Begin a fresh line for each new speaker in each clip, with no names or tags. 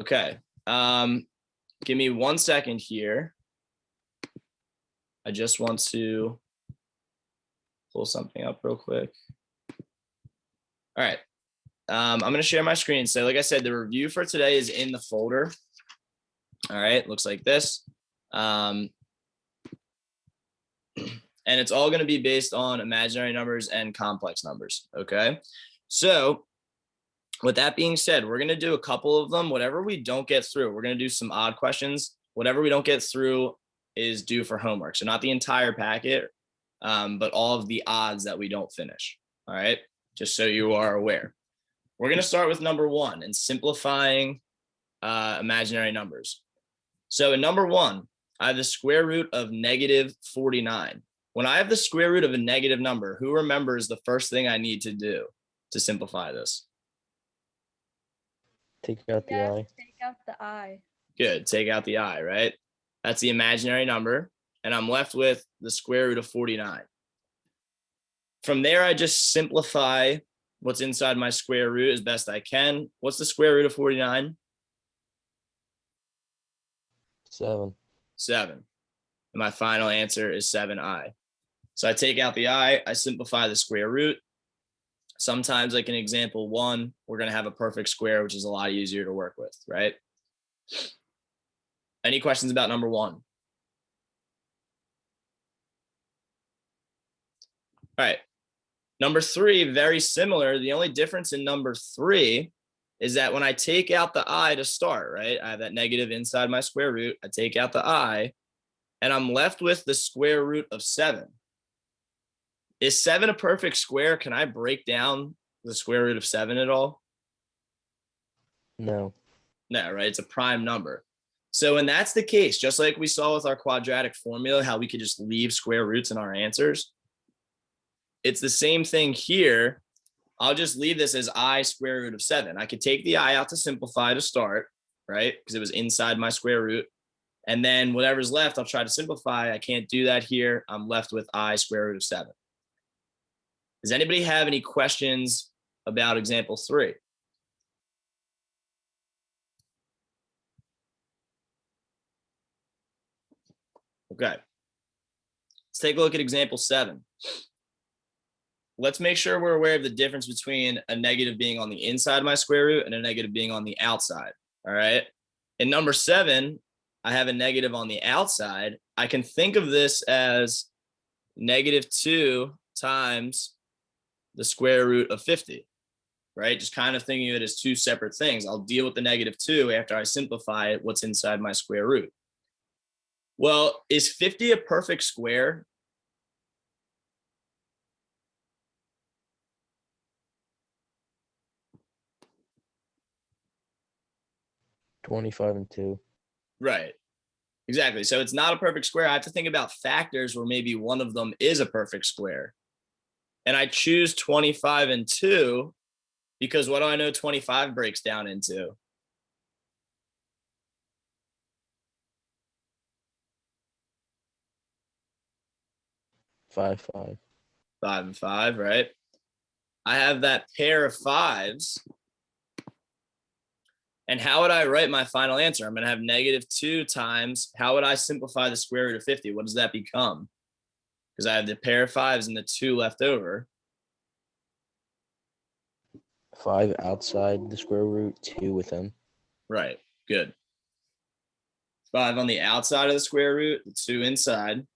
Okay. Give me 1 second here. I just want to pull something up real quick. All right. I'm going to share my screen. So like I said, the review for today is in the folder. All right. Looks like this. And it's all going to be based on imaginary numbers and complex numbers. Okay. So with that being said, we're going to do a couple of them. Whatever we don't get through, we're going to do some odd questions. Whatever we don't get through is due for homework. So not the entire packet, but all of the odds that we don't finish. All right. Just so you are aware. We're going to start with number 1 and simplifying imaginary numbers. So in number 1, I have the square root of negative 49. When I have the square root of a negative number, who remembers the first thing I need to do to simplify this?
Take out the I.
Take out the I.
Good. Take out the I, right? That's the imaginary number. And I'm left with the square root of 49. From there, I just simplify what's inside my square root as best I can. What's the square root of 49?
7.
7. And my final answer is 7i. So I take out the I simplify the square root. Sometimes, like in example 1, we're going to have a perfect square, which is a lot easier to work with, right? Any questions about number 1? All right. Number 3, very similar. The only difference in number 3 is that when I take out the I to start, right? I have that negative inside my square root. I take out the I, and I'm left with the square root of 7. Is 7 a perfect square? Can I break down the square root of 7 at all?
No.
No, right? It's a prime number. So when that's the case, just like we saw with our quadratic formula, how we could just leave square roots in our answers, it's the same thing here. I'll just leave this as I square root of 7. I could take the I out to simplify to start, right? Because it was inside my square root. And then whatever's left, I'll try to simplify. I can't do that here. I'm left with I square root of 7. Does anybody have any questions about example 3? Okay. Let's take a look at example 7. Let's make sure we're aware of the difference between a negative being on the inside of my square root and a negative being on the outside. All right. In number 7, I have a negative on the outside. I can think of this as negative 2 times the square root of 50, right? Just kind of thinking of it as 2 separate things. I'll deal with the negative 2 after I simplify what's inside my square root. Well, is 50 a perfect square?
$25 and 2.
Right. Exactly. So it's not a perfect square. I have to think about factors where maybe one of them is a perfect square. And I choose 25 and 2 because what do I know 25 breaks down into?
5, 5.
5 and 5, right? I have that pair of 5s. And how would I write my final answer? I'm going to have negative 2 times. How would I simplify the square root of 50? What does that become? Because I have the pair of 5s and the 2 left over.
5 outside the square root, 2 within.
Right. Good. 5 on the outside of the square root, the 2 inside.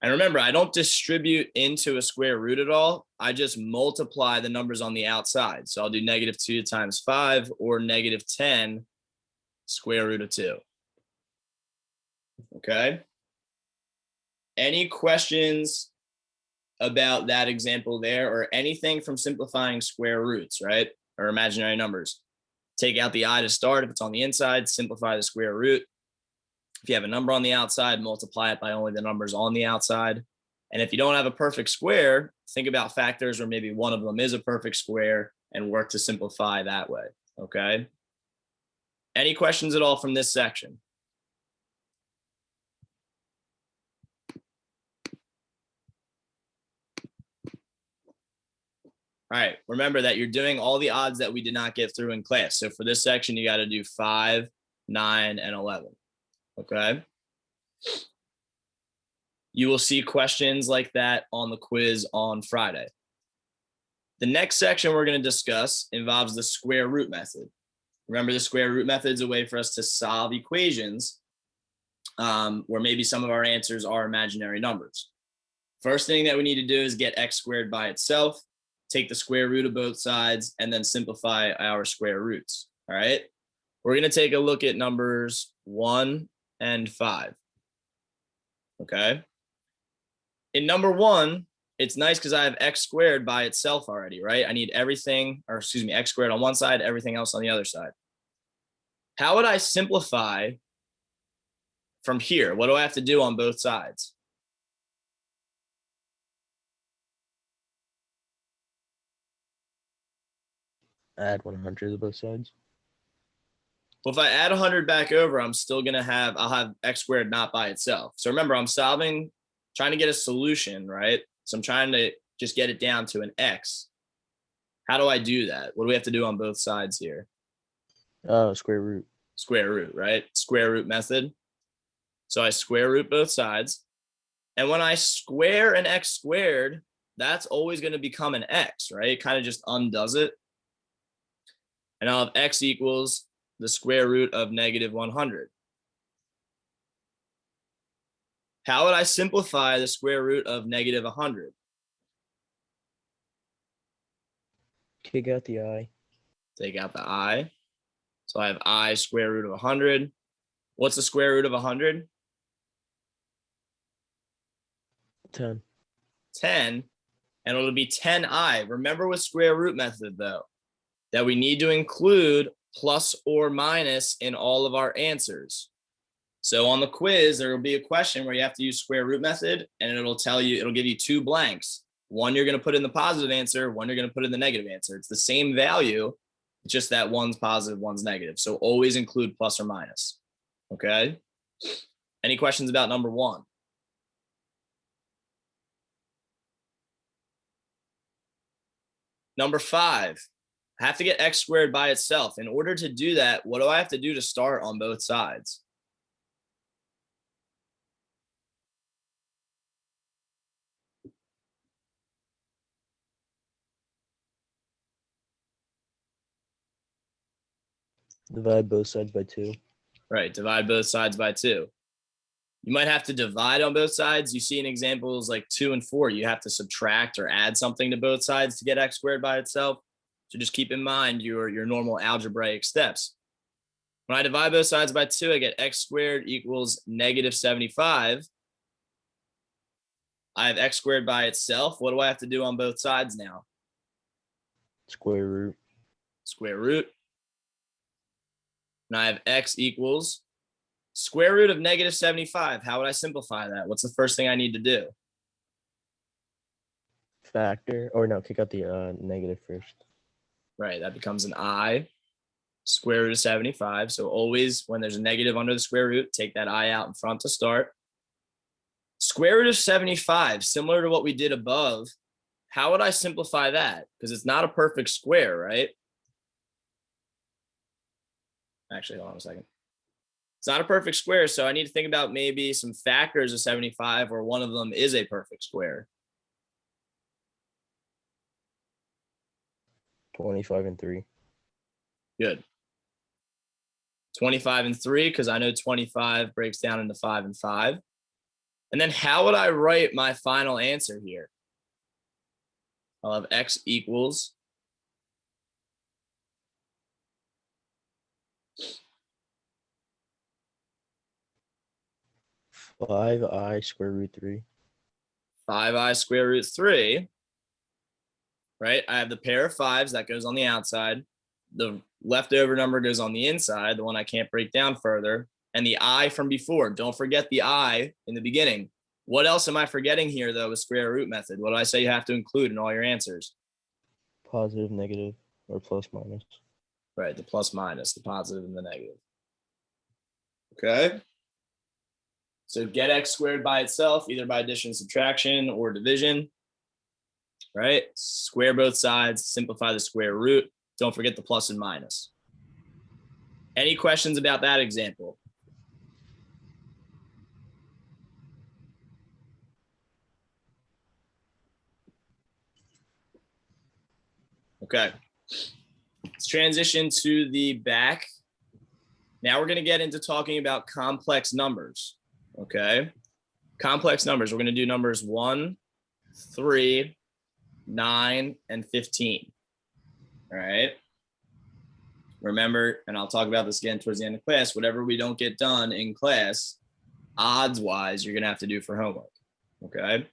And remember, I don't distribute into a square root at all. I just multiply the numbers on the outside. So I'll do negative 2 times 5 or negative 10 square root of 2. Okay. Any questions about that example there or anything from simplifying square roots, right? Or imaginary numbers? Take out the I to start. If it's on the inside, simplify the square root. If you have a number on the outside, multiply it by only the numbers on the outside. And if you don't have a perfect square, think about factors where maybe one of them is a perfect square and work to simplify that way. Okay. Any questions at all from this section? All right, remember that you're doing all the odds that we did not get through in class. So for this section, you got to do 5, 9, and 11. Okay. You will see questions like that on the quiz on Friday. The next section we're going to discuss involves the square root method. Remember, the square root method is a way for us to solve equations where maybe some of our answers are imaginary numbers. First thing that we need to do is get x squared by itself, take the square root of both sides, and then simplify our square roots. All right. We're going to take a look at numbers 1 and 5. Okay. In number 1, it's nice because I have x squared by itself already, right? I need everything, or excuse me, x squared on one side, everything else on the other side. How would I simplify from here? What do I have to do on both sides?
Add 100 to both sides.
Well, if I add 100 back over, I'm still going to have, I'll have x squared not by itself. So remember, I'm solving, trying to get a solution, right? So I'm trying to just get it down to an x. How do I do that? What do we have to do on both sides here?
Square root.
Square root, right? Square root method. So I square root both sides. And when I square an x squared, that's always going to become an x, right? It kind of just undoes it. And I'll have x equals the square root of negative 100. How would I simplify the square root of negative 100?
Kick out the I.
Take out the I. So I have I square root of 100. What's the square root of 100?
10.
10. And it'll be 10i. Remember with square root method, though, that we need to include plus or minus in all of our answers. So on the quiz, there will be a question where you have to use square root method, and it'll tell you, it'll give you 2 blanks. One you're going to put in the positive answer, one you're going to put in the negative answer. It's the same value, it's just that one's positive, one's negative. So always include plus or minus. Okay. Any questions about number 1? Number 5, I have to get x squared by itself. In order to do that, what do I have to do to start on both sides?
Divide both sides by 2.
Right, divide both sides by 2. You might have to divide on both sides. You see in examples like 2 and 4, you have to subtract or add something to both sides to get x squared by itself. So just keep in mind your normal algebraic steps. When I divide both sides by 2, I get x squared equals negative 75. I have x squared by itself. What do I have to do on both sides now?
Square root.
Square root. And I have x equals square root of negative 75. How would I simplify that? What's the first thing I need to do?
Factor. Or no, kick out the negative first.
Right, that becomes an I square root of 75. So always when there's a negative under the square root, take that I out in front to start. Square root of 75, similar to what we did above. How would I simplify that? Because it's not a perfect square, right? Actually, hold on a second. It's not a perfect square, so I need to think about maybe some factors of 75 where one of them is a perfect square.
25 and 3.
Good. 25 and 3, because I know 25 breaks down into 5 and 5. And then how would I write my final answer here? I'll have x equals
5i square root 3.
5i square root 3. Right? I have the pair of 5s that goes on the outside. The leftover number goes on the inside, the one I can't break down further. And the I from before. Don't forget the I in the beginning. What else am I forgetting here, though, with square root method? What do I say you have to include in all your answers?
Positive, negative, or plus minus.
Right, the plus minus, the positive and the negative. Okay. So get x squared by itself, either by addition, subtraction, or division. right? Square both sides, simplify the square root. Don't forget the plus and minus. Any questions about that example? Okay. Let's transition to the back. Now we're going to get into talking about complex numbers. Okay. Complex numbers. We're going to do numbers 1, 3, 9, and 15. All right. Remember, and I'll talk about this again towards the end of class, whatever we don't get done in class, odds wise, you're going to have to do for homework. Okay.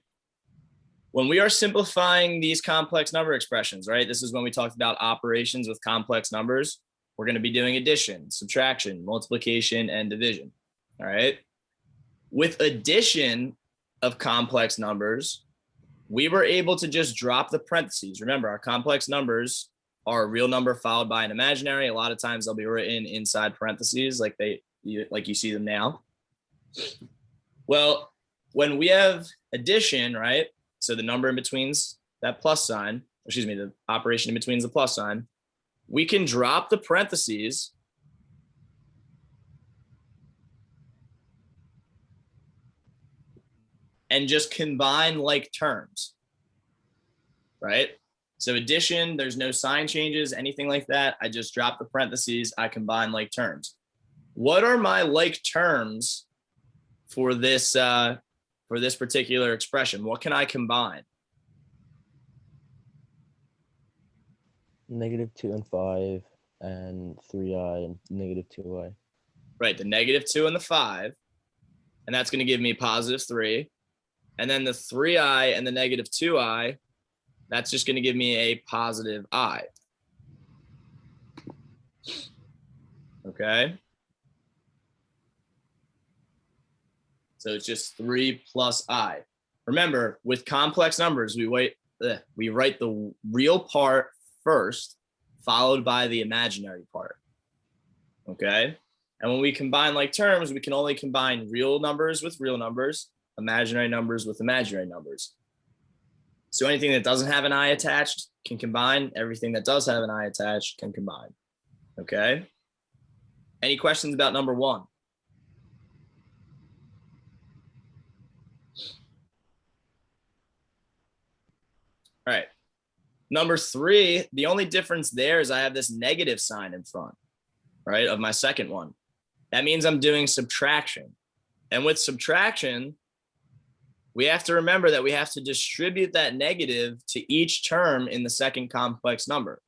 When we are simplifying these complex number expressions, right? This is when we talked about operations with complex numbers. We're going to be doing addition, subtraction, multiplication, and division. All right. With addition of complex numbers, we were able to just drop the parentheses. Remember, our complex numbers are a real number followed by an imaginary. A lot of times they'll be written inside parentheses like you see them now. Well, when we have addition, right? So the number in between's that plus sign, excuse me, the operation in between's the plus sign, we can drop the parentheses and just combine like terms, right? So addition, there's no sign changes, anything like that. I just drop the parentheses, I combine like terms. What are my like terms for this particular expression? What can I combine?
-2 and 5 and 3i and -2i.
Right, the -2 and the 5, and that's going to give me +3. And then the 3i and the -2i, that's just going to give me a positive I. Okay. So it's just 3 plus I. Remember, with complex numbers, we write the real part first, followed by the imaginary part. Okay. And when we combine like terms, we can only combine real numbers with real numbers, imaginary numbers with imaginary numbers. So anything that doesn't have an I attached can combine. Everything that does have an I attached can combine. Okay. Any questions about number 1? All right. Number 3, the only difference there is I have this negative sign in front, right, of my second one. That means I'm doing subtraction. And with subtraction, we have to remember that we have to distribute that negative to each term in the second complex number.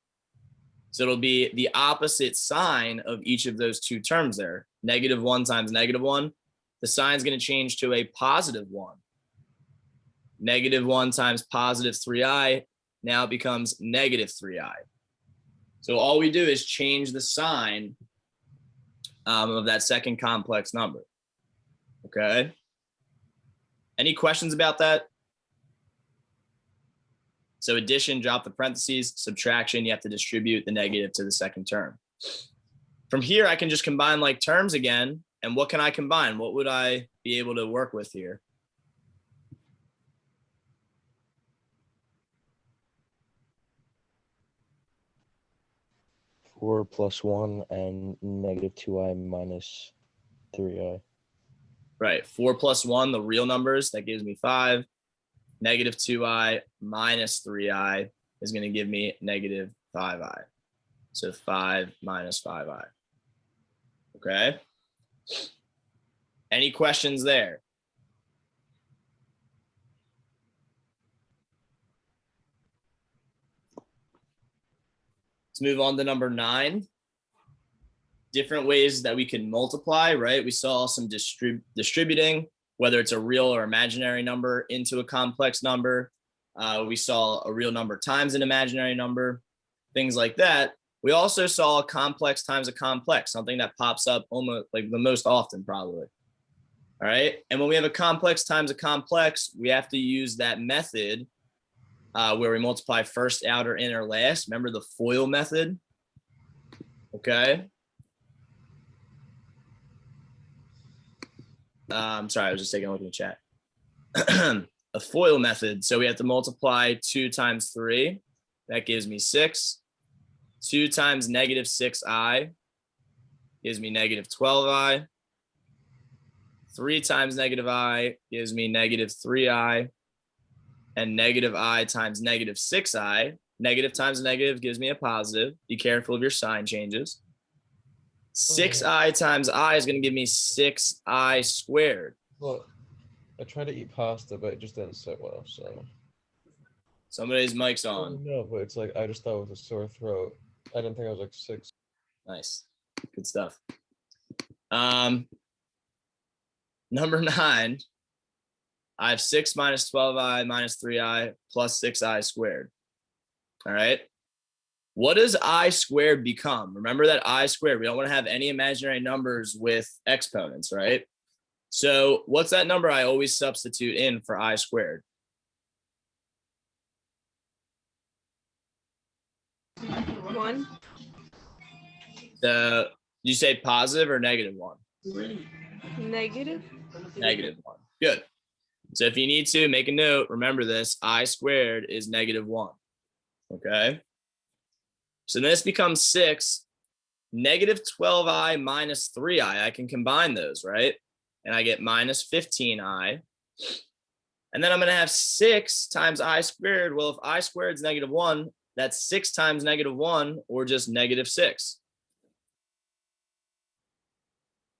So it'll be the opposite sign of each of those two terms there. -1 times -1. The sign's going to change to a +1. -1 times +3i. Now it becomes -3i. So all we do is change the sign of that second complex number. Okay. Any questions about that? So addition, drop the parentheses. Subtraction, you have to distribute the negative to the second term. From here, I can just combine like terms again. And what can I combine? What would I be able to work with here?
4 plus 1 and -2i minus 3i.
Right. 4 plus 1, the real numbers, that gives me 5. -2i minus 3i is going to give me -5i. So 5 minus 5i. Okay. Any questions there? Let's move on to number 9. Different ways that we can multiply, right? We saw some distributing, whether it's a real or imaginary number into a complex number. We saw a real number times an imaginary number, things like that. We also saw a complex times a complex, something that pops up almost like the most often probably. All right. And when we have a complex times a complex, we have to use that method where we multiply first, outer, inner, last. Remember the FOIL method? Okay. I'm sorry, I was just taking a look in the chat. a FOIL method. So we have to multiply 2 times 3. That gives me 6. 2 times negative 6i gives me negative 12i. 3 times negative I gives me negative 3i. And negative I times negative 6i. Negative times negative gives me a positive. Be careful of your sign changes. 6i times I is going to give me 6i squared.
Look, I tried to eat pasta, but it just didn't sit well, so.
Somebody's mic's
Oh,
on.
no, but it's like, I just thought it was a sore throat. I didn't think I was like 6.
Nice. Good stuff. Number 9, I have 6 minus 12i minus 3i plus 6i squared. All right. What does I squared become? Remember that I squared. We don't want to have any imaginary numbers with exponents, right? So what's that number I always substitute in for I squared?
1.
Did you say positive or negative 1?
Negative.
Negative 1. Good. So if you need to make a note, remember this, I squared is negative 1. Okay. So this becomes 6. Negative 12i minus 3i. I can combine those, right? And I get minus 15i. And then I'm going to have 6 times I squared. Well, if I squared is negative 1, that's 6 times negative 1, or just negative 6.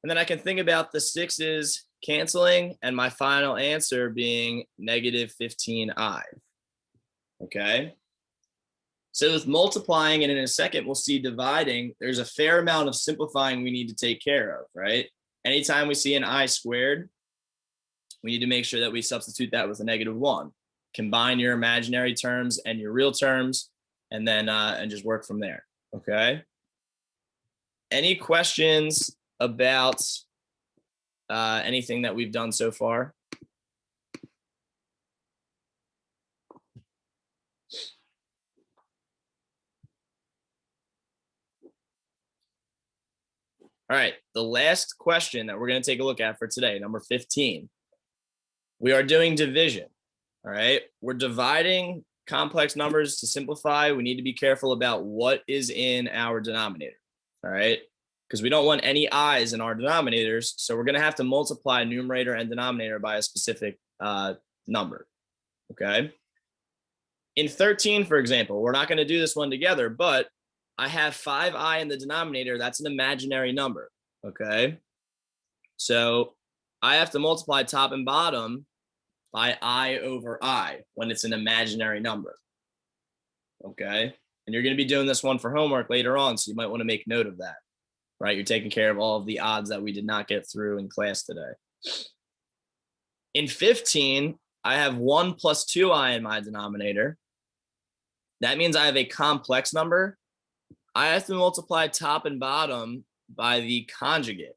And then I can think about the 6's canceling and my final answer being negative 15i. Okay. So with multiplying, and in a second, we'll see dividing, there's a fair amount of simplifying we need to take care of, right? Anytime we see an I squared, we need to make sure that we substitute that with a negative 1. Combine your imaginary terms and your real terms, and then and just work from there. Okay. Any questions about anything that we've done so far? All right, the last question that we're going to take a look at for today, number 15. We are doing division. All right, we're dividing complex numbers to simplify. We need to be careful about what is in our denominator. All right, because we don't want any i's in our denominators. So we're going to have to multiply numerator and denominator by a specific number. Okay. In 13, for example, we're not going to do this one together, but I have 5i in the denominator. That's an imaginary number. Okay. So I have to multiply top and bottom by I over I when it's an imaginary number. Okay. And you're going to be doing this one for homework later on. So you might want to make note of that, right? You're taking care of all of the odds that we did not get through in class today. In 15, I have 1 plus 2i in my denominator. That means I have a complex number. I have to multiply top and bottom by the conjugate.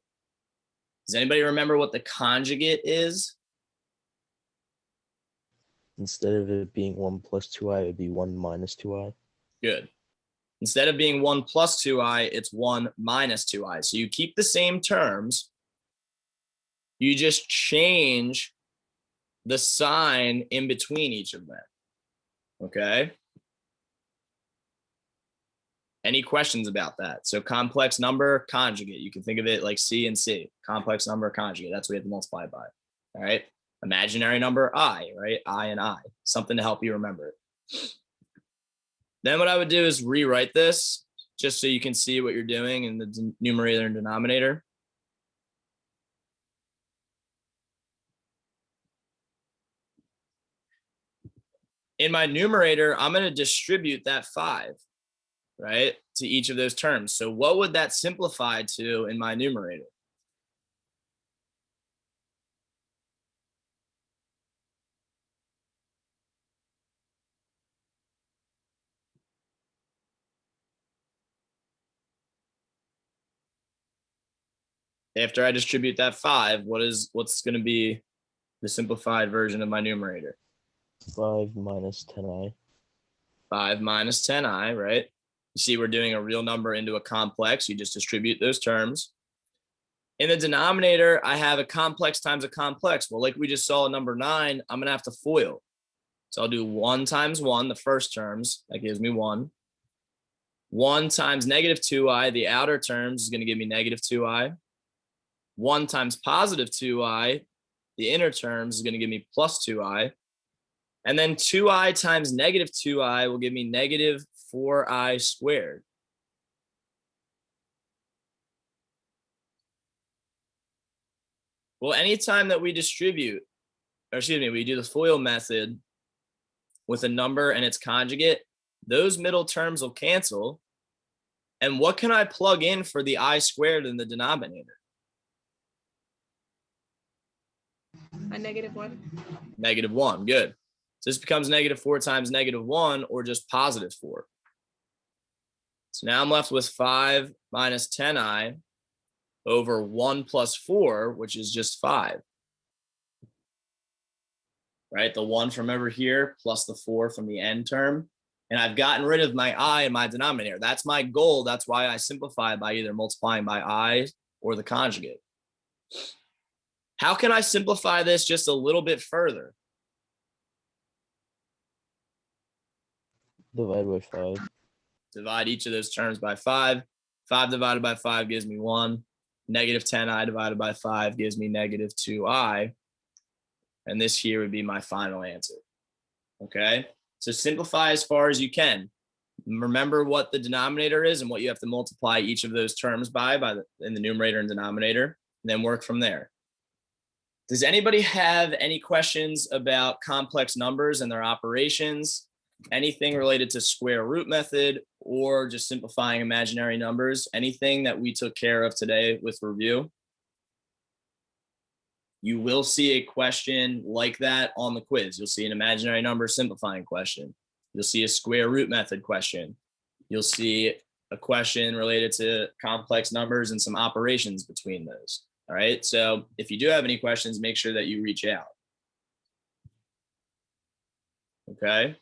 Does anybody remember what the conjugate is?
Instead of it being 1 plus 2i, it would be 1 minus 2i.
Good. Instead of being 1 plus 2i, it's 1 minus 2i. So you keep the same terms. You just change the sign in between each of them. Okay. Any questions about that? So complex number, conjugate. You can think of it like C and C. Complex number, conjugate. That's what we have to multiply by. All right. Imaginary number, I, right? I and I. Something to help you remember it. Then what I would do is rewrite this just so you can see what you're doing in the numerator and denominator. In my numerator, I'm going to distribute that 5. Right, to each of those terms. So what would that simplify to in my numerator? After I distribute that 5, what's going to be the simplified version of my numerator?
5 minus 10i.
5 minus 10i, right? You see, we're doing a real number into a complex. You just distribute those terms. In the denominator, I have a complex times a complex. Well, like we just saw in number 9, I'm going to have to FOIL. So I'll do 1 times 1, the first terms. That gives me 1. 1 times negative 2i, the outer terms, is going to give me negative 2i. 1 times positive 2i, the inner terms, is going to give me plus 2i. And then 2i times negative 2i will give me negative 4i squared. Well, anytime that we distribute, or excuse me, we do the FOIL method with a number and its conjugate, those middle terms will cancel. And what can I plug in for the I squared in the denominator?
A -1.
Negative 1, good. So this becomes negative 4 times negative 1, or just positive 4. So now I'm left with 5 minus 10i over 1 plus 4, which is just 5. Right, the 1 from over here plus the 4 from the end term. And I've gotten rid of my I in my denominator. That's my goal. That's why I simplify by either multiplying by I or the conjugate. How can I simplify this just a little bit further?
Divide by 5.
Divide each of those terms by 5. 5 divided by 5 gives me 1. Negative 10i divided by 5 gives me negative 2i. And this here would be my final answer. Okay, so simplify as far as you can. Remember what the denominator is and what you have to multiply each of those terms by in the numerator and denominator, and then work from there. Does anybody have any questions about complex numbers and their operations? Anything related to square root method or just simplifying imaginary numbers? Anything that we took care of today with review? You will see a question like that on the quiz. You'll see an imaginary number simplifying question. You'll see a square root method question. You'll see a question related to complex numbers and some operations between those. All right. So if you do have any questions, make sure that you reach out. Okay.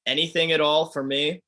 Anything at all for me?